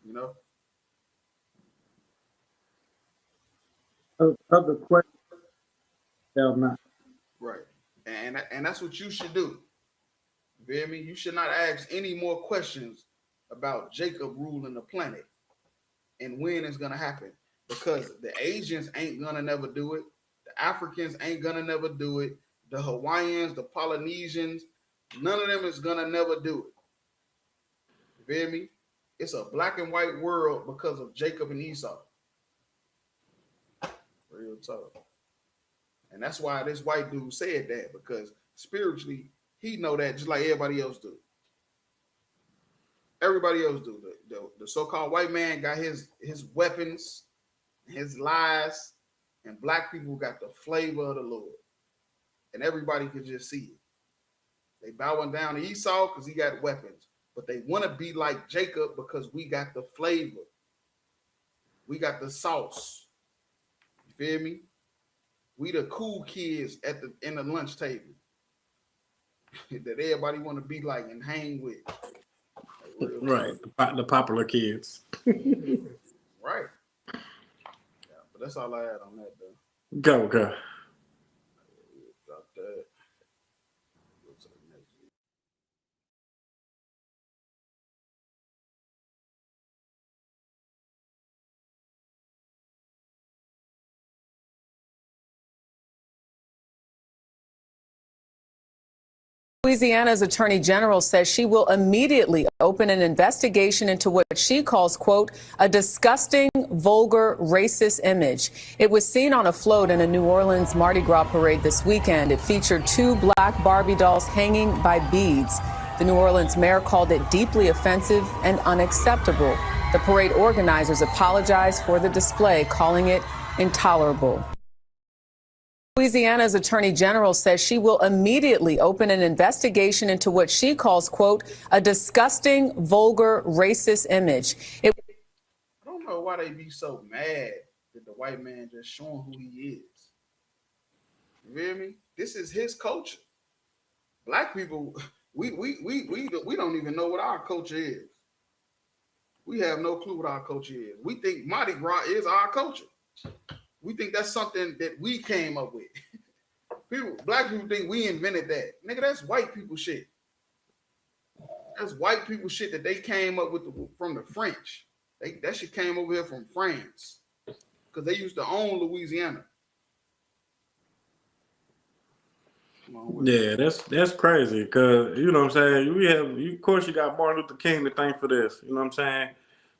You know? Other questions shall not. Right. And that's what you should do. You feel me? You should not ask any more questions about Jacob ruling the planet and when it's going to happen. Because the Asians ain't going to never do it. The Africans ain't going to never do it. The Hawaiians, the Polynesians, none of them is going to never do it. You feel me? It's a black and white world because of Jacob and Esau. Real talk. And that's why this white dude said that, because spiritually, he know that just like everybody else do. Everybody else do. The so-called white man got his weapons, his lies, and black people got the flavor of the Lord. And everybody could just see it. They bowing down to Esau because he got weapons. But they want to be like Jacob because we got the flavor. We got the sauce. You feel me? We the cool kids in the lunch table that everybody want to be like and hang with. Right, the popular kids. Right. Yeah, but that's all I had on that, though. Go. Drop that. Louisiana's Attorney General says she will immediately open an investigation into what she calls, quote, a disgusting, vulgar, racist image. It was seen on a float in a New Orleans Mardi Gras parade this weekend. It featured 2 black Barbie dolls hanging by beads. The New Orleans mayor called it deeply offensive and unacceptable. The parade organizers apologized for the display, calling it intolerable. Louisiana's Attorney General says she will immediately open an investigation into what she calls, quote, a disgusting, vulgar, racist image. I don't know why they be so mad that the white man just showing who he is. You hear me? This is his culture. Black people, we don't even know what our culture is. We have no clue what our culture is. We think Mardi Gras is our culture. We think that's something that we came up with. Black people think we invented that. Nigga, that's white people shit. That's white people shit that they came up with from the French. That shit came over here from France because they used to own Louisiana. Yeah, that's crazy because you know what I'm saying. Of course, you got Martin Luther King to thank for this. You know what I'm saying.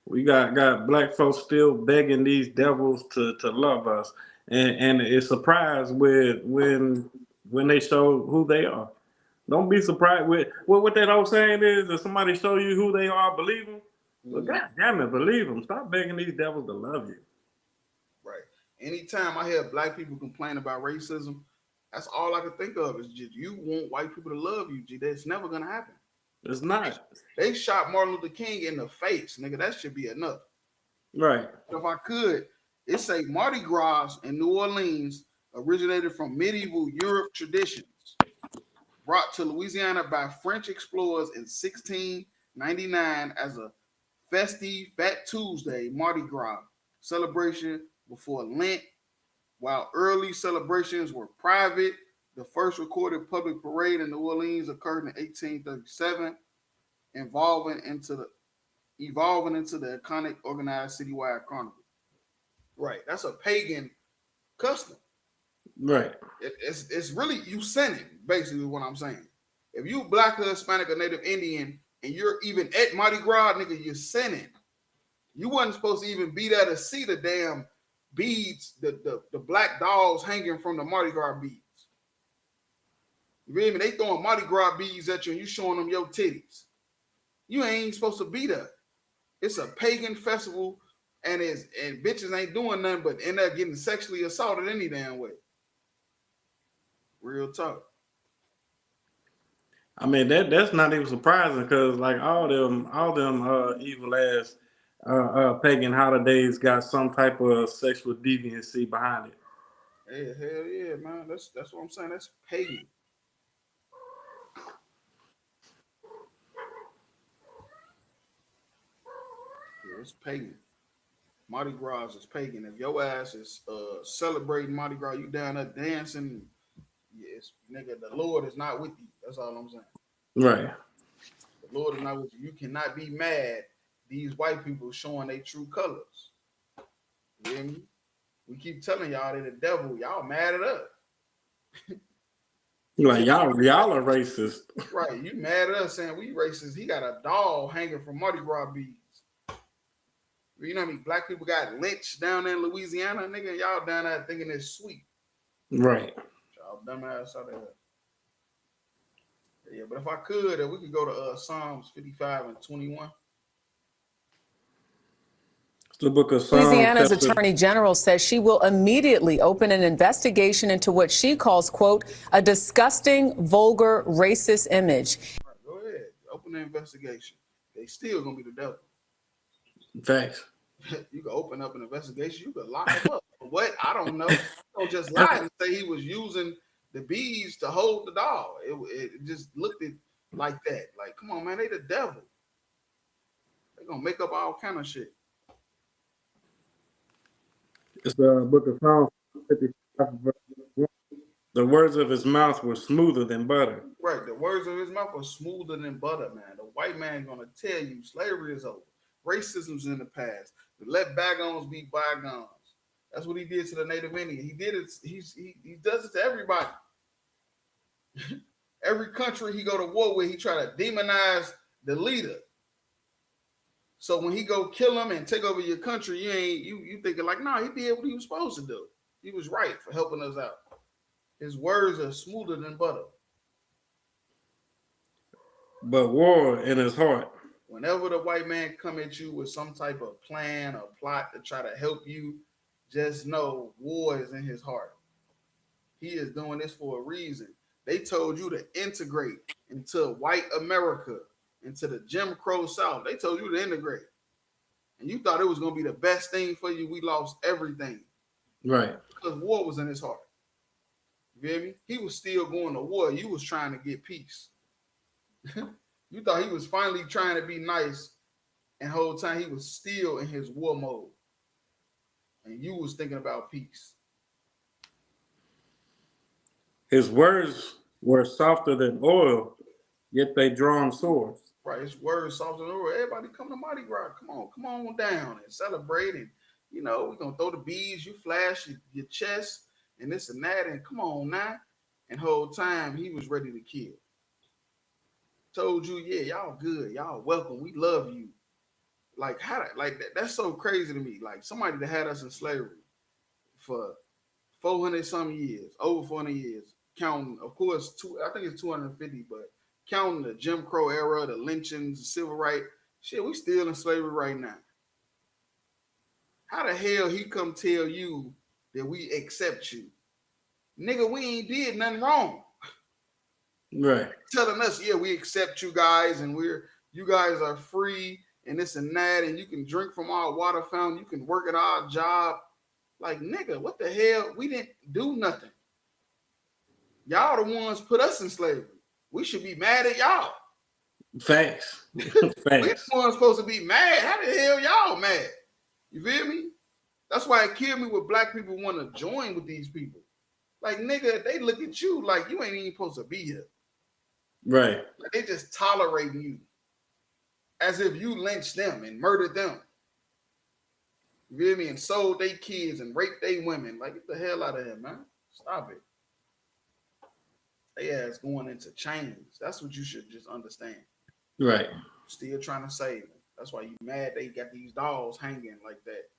We got black folks still begging these devils to love us, and it's surprised with when they show who they are. Don't be surprised with what that old saying is. If somebody show you who they are, believe them. Well, God damn it, believe them. Stop begging these devils to love you. Right. Anytime I hear black people complain about racism, that's all I can think of is just you want white people to love you. G. That's never gonna happen. It's not. They shot Martin Luther King in the face, nigga. That should be enough. Right. If I could, it say Mardi Gras in New Orleans originated from medieval Europe traditions, brought to Louisiana by French explorers in 1699 as a festive Fat Tuesday Mardi Gras celebration before Lent. While early celebrations were private, the first recorded public parade in New Orleans occurred in 1837, evolving into the iconic organized citywide carnival. Right, that's a pagan custom. Right. It's really you sinning, basically what I'm saying. If you black or Hispanic or Native Indian and you're even at Mardi Gras, nigga, you're sinning. You wasn't supposed to even be there to see the damn beads, the black dolls hanging from the Mardi Gras beads. You feel me? They throwing Mardi Gras beads at you and you showing them your titties. You ain't supposed to be there. It's a pagan festival and bitches ain't doing nothing but end up getting sexually assaulted any damn way. Real talk. I mean that's not even surprising because like all them evil ass pagan holidays got some type of sexual deviancy behind it. Hey, hell yeah, man. That's what I'm saying. That's pagan. Yeah, it's pagan. Mardi Gras is pagan. If your ass is celebrating Mardi Gras, you down there dancing. Yes, nigga, the Lord is not with you. That's all I'm saying. Right. The Lord is not with you. You cannot be mad. These white people showing their true colors. You hear me? We keep telling y'all they the devil. Y'all mad at us. Like y'all are racist. Right. You mad at us saying we racist. He got a doll hanging from Mardi Gras beads. You know how many black people got lynched down there in Louisiana? Nigga, y'all down there thinking it's sweet. Right. Y'all dumbass out there. Yeah, but if I could, we could go to Psalms 55 and 21. The book of Psalms. Louisiana's Attorney General says she will immediately open an investigation into what she calls, quote, a disgusting, vulgar, racist image. Right, go ahead. Open the investigation. They still going to be the devil. Facts. You can open up an investigation. You could lock him up. What? I don't know. Don't just lie and say he was using the bees to hold the doll. It just looked like that. Like, come on, man. They the devil. They're going to make up all kind of shit. It's the book of Psalms 55, verse 1. The words of his mouth were smoother than butter. Right. The words of his mouth were smoother than butter, man. The white man going to tell you slavery is over. Racism's in the past. Let bygones be bygones. That's what he did to the Native Indian. He did it. He does it to everybody. Every country he go to war with, he try to demonize the leader. So when he go kill him and take over your country, you thinking like, nah, he did what he was supposed to do. He was right for helping us out. His words are smoother than butter. But war in his heart. Whenever the white man come at you with some type of plan or plot to try to help you, just know war is in his heart. He is doing this for a reason. They told you to integrate into white America, into the Jim Crow South. They told you to integrate. And you thought it was going to be the best thing for you. We lost everything. Right. Because war was in his heart. You feel me? He was still going to war. You was trying to get peace. You thought he was finally trying to be nice, and the whole time he was still in his war mode. And you was thinking about peace. His words were softer than oil, yet they drawn swords. Right, his words softer than oil. Everybody come to Mardi Gras. Come on down and celebrate. And, you know, we're going to throw the beads. You flash your chest and this and that. And come on now. And the whole time he was ready to kill. Told you, yeah, y'all good. Y'all welcome. We love you. Like, that's so crazy to me. Like, somebody that had us in slavery for 400 some years, over 400 years, counting, of course, I think it's 250, but counting the Jim Crow era, the lynchings, the civil rights, shit, we still in slavery right now. How the hell he come tell you that we accept you? Nigga, we ain't did nothing wrong. Right. Telling us, yeah, we accept you guys, and you guys are free and this and that, and you can drink from our water fountain, you can work at our job. Like, nigga, what the hell? We didn't do nothing. Y'all the ones put us in slavery. We should be mad at y'all. Facts. We the ones supposed to be mad. How the hell y'all mad? You feel me? That's why it killed me when black people want to join with these people. Like, nigga, they look at you like you ain't even supposed to be here. Right. Like, they just tolerating you as if you lynched them and murdered them. You feel me? And sold their kids and raped their women. Like, get the hell out of here, man. Stop it. They ass going into chains. That's what you should just understand. Right. Still trying to save them. That's why you mad they got these dolls hanging like that.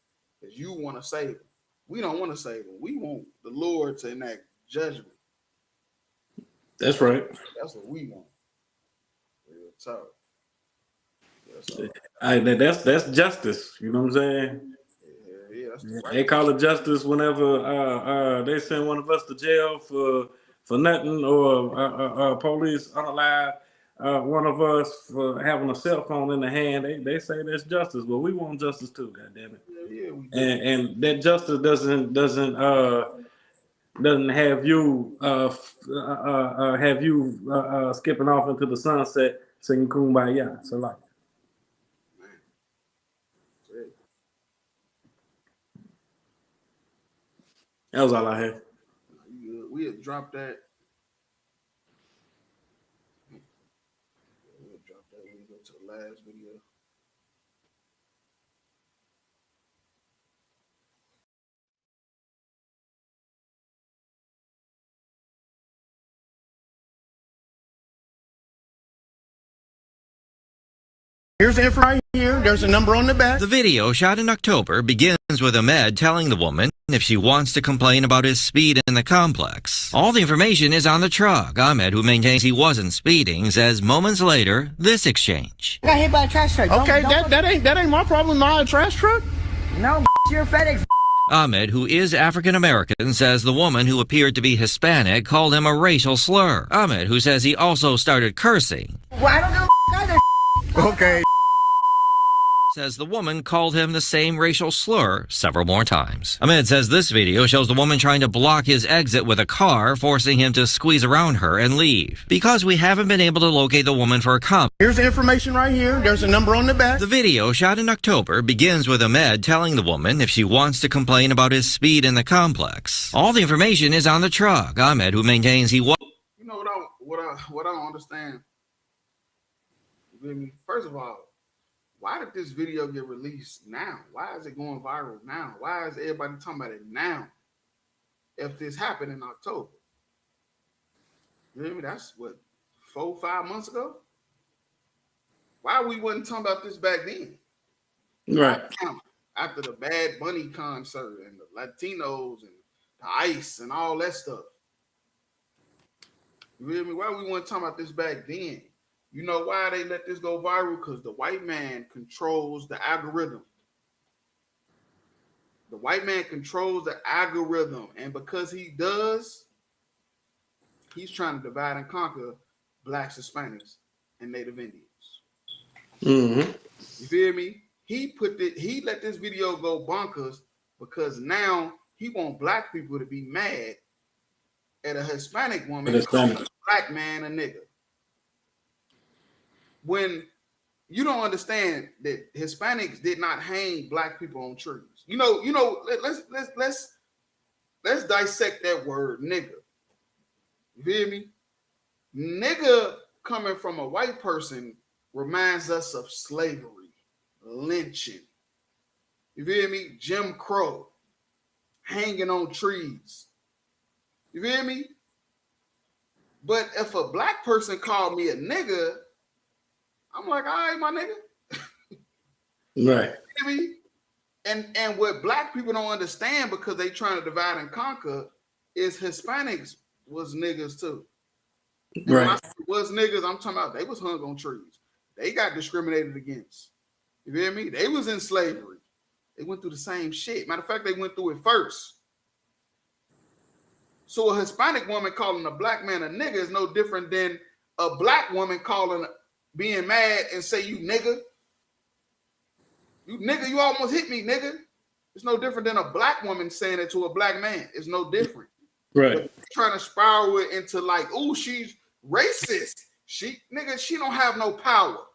Because you want to save them. We don't want to save them. We want the Lord to enact judgment. That's right. That's what we want. Real talk. That's justice. You know what I'm saying? Yeah, that's the right. They call it justice whenever they send one of us to jail for nothing, or police unalive one of us for having a cell phone in the hand. They say that's justice. Well, we want justice too, goddammit. Yeah, we do. And that justice doesn't have you skipping off into the sunset singing Kumbaya. So like. That was all I had. We had dropped that. We'll drop that when we go to the last video. Here's the info right here. There's a number on the back. The video, shot in October, begins with Ahmed telling the woman if she wants to complain about his speed in the complex. All the information is on the truck. Ahmed, who maintains he wasn't speeding, says moments later, this exchange. I got hit by a trash truck. Okay, that ain't my problem. Not a trash truck. No, you're FedEx. Ahmed, who is African American, says the woman who appeared to be Hispanic called him a racial slur. Ahmed, who says he also started cursing. Well, I don't know either. Okay. Says the woman called him the same racial slur several more times. Ahmed says this video shows the woman trying to block his exit with a car, forcing him to squeeze around her and leave. Because we haven't been able to locate the woman for a comment. Here's the information right here. There's a number on the back. The video, shot in October, begins with Ahmed telling the woman if she wants to complain about his speed in the complex. All the information is on the truck. Ahmed, who maintains he was. You know what I don't understand? You feel me? First of all, why did this video get released now? Why is it going viral now? Why is everybody talking about it now? If this happened in October. You know what I mean? That's what, 4-5 months ago? Why we wasn't talking about this back then? Right. After the Bad Bunny concert and the Latinos and the ICE and all that stuff. You feel me? Why we weren't talking about this back then? You know why they let this go viral? Because the white man controls the algorithm. The white man controls the algorithm, and because he does, he's trying to divide and conquer blacks, Hispanics, and Native Indians. Mm-hmm. You feel me? He let this video go bonkers because now he want black people to be mad at a Hispanic woman calling a black man a nigga. When you don't understand that Hispanics did not hang black people on trees. Let's dissect that word nigga. You feel me? Nigga coming from a white person reminds us of slavery, lynching. You feel me? Jim Crow, hanging on trees. You feel me? But if a black person called me a nigga, I'm like, all right, my nigga. Right. You feel me? And what black people don't understand because they trying to divide and conquer is Hispanics was niggas too. And right. When I say was niggas, I'm talking about they was hung on trees. They got discriminated against. You feel me? They was in slavery. They went through the same shit. Matter of fact, they went through it first. So a Hispanic woman calling a black man a nigga is no different than a black woman being mad and say, you nigga. You nigga, you almost hit me, nigga. It's no different than a black woman saying it to a black man. It's no different. Right. But trying to spiral it into like, oh, she's racist. She don't have no power.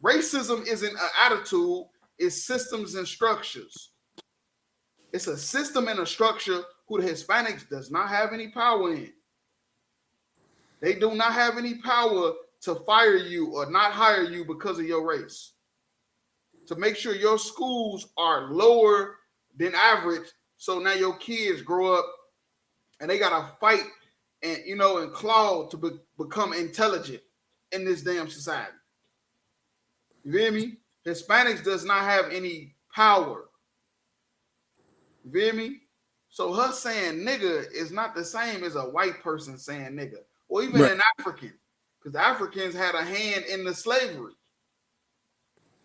Racism isn't an attitude, it's systems and structures. It's a system and a structure who the Hispanics does not have any power in. They do not have any power to fire you or not hire you because of your race. To make sure your schools are lower than average, so now your kids grow up and they gotta fight and claw to become intelligent in this damn society. You feel me? Hispanics does not have any power. You feel me? So her saying nigga is not the same as a white person saying nigga, or even an African, because the Africans had a hand in the slavery.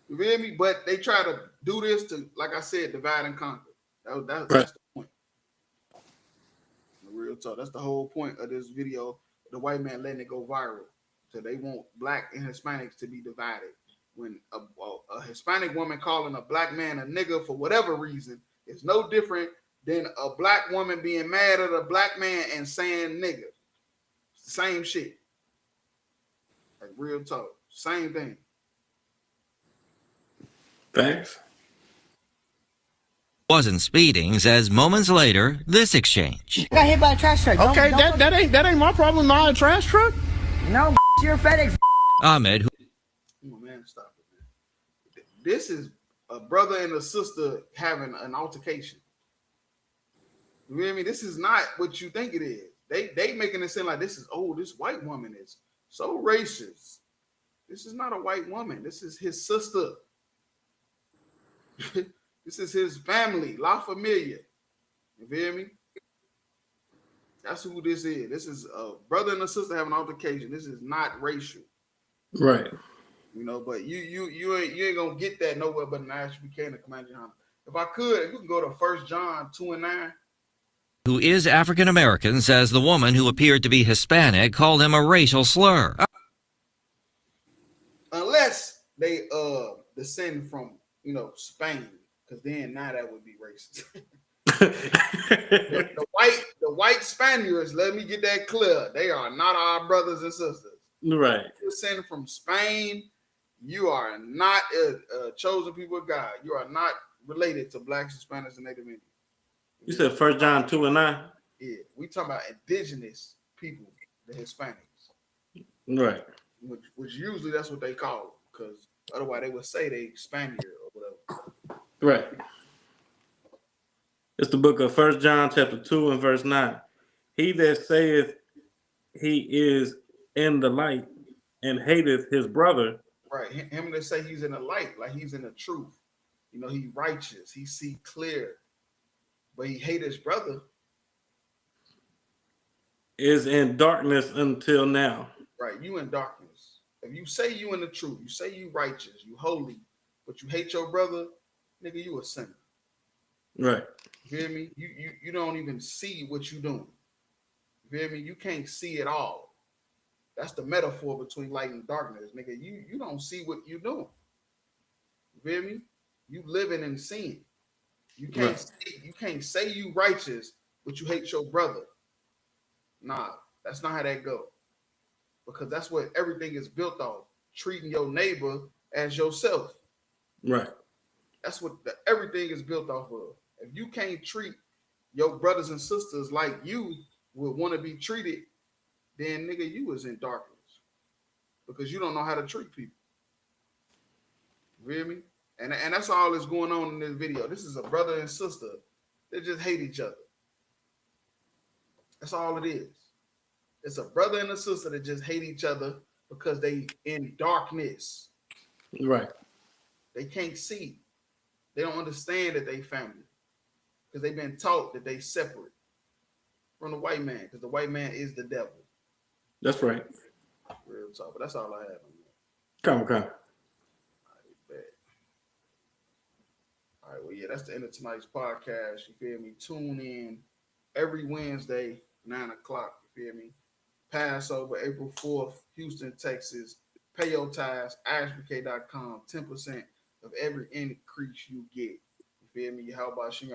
You feel me? But they try to do this to, like I said, divide and conquer. That's the point. Real talk. That's the whole point of this video. The white man letting it go viral. So they want black and Hispanics to be divided. When a Hispanic woman calling a black man a nigga for whatever reason, it's no different than a black woman being mad at a black man and saying nigga. It's the same shit. Like real talk. Same thing. Thanks. Wasn't speeding, says moments later, this exchange. Got hit by a trash truck. Okay, that ain't my problem. Not a trash truck. No, you're FedEx. Ahmed, who Oh, man, stop it, man. This is a brother and a sister having an altercation. You hear me? This is not what you think it is. They making it seem like this white woman is so racist. This is not a white woman. This is his sister. This is his family, La Familia. You feel me? That's who this is. This is a brother and a sister having an altercation. This is not racial. Right. But you ain't gonna get that nowhere but in ISBK and the Command Honda. If I could, you can go to 1 John 2:9. who is African American, says the woman who appeared to be Hispanic called him a racial slur. Unless they descend from Spain, because then now that would be racist. the white Spaniards, let me get that clear. They are not our brothers and sisters. Right. If you're descended from Spain, you are not a chosen people of God. You are not related to blacks, Hispanics, and Native Indians. You said 1 John 2:9? Yeah, we talking about indigenous people, the Hispanics. Right. Which usually that's what they call them, because otherwise they would say they Spaniard or whatever. Right. It's the book of 1 John chapter 2 and verse 9. He that saith he is in the light and hateth his brother. Right. Him that say he's in the light, like he's in the truth. He righteous. He see clear. But he hate his brother. Is in darkness until now. Right. You in darkness. If you say you in the truth, you say you righteous, you holy, but you hate your brother, nigga, you a sinner. Right. You hear me? You don't even see what you doing. You hear me? You can't see it all. That's the metaphor between light and darkness, nigga. You don't see what you doing. You hear me? You living in sin. You can't say you righteous, but you hate your brother. Nah, that's not how that go. Because that's what everything is built off. Treating your neighbor as yourself. Right. That's what everything is built off of. If you can't treat your brothers and sisters like you would want to be treated, then nigga, you is in darkness. Because you don't know how to treat people. You hear me? And that's all that's going on in this video. This is a brother and sister that just hate each other. That's all it is. It's a brother and a sister that just hate each other because they in darkness. Right. They can't see. They don't understand that they family. Because they've been taught that they separate from the white man. Because the white man is the devil. That's right. Real talk. But that's all I have on that. Come. All right, well, yeah, that's the end of tonight's podcast. You feel me? Tune in every Wednesday, 9 o'clock. You feel me? Passover, April 4th, Houston, Texas. Pay your tithes, ISBK.com, 10% of every increase you get. You feel me? How about you?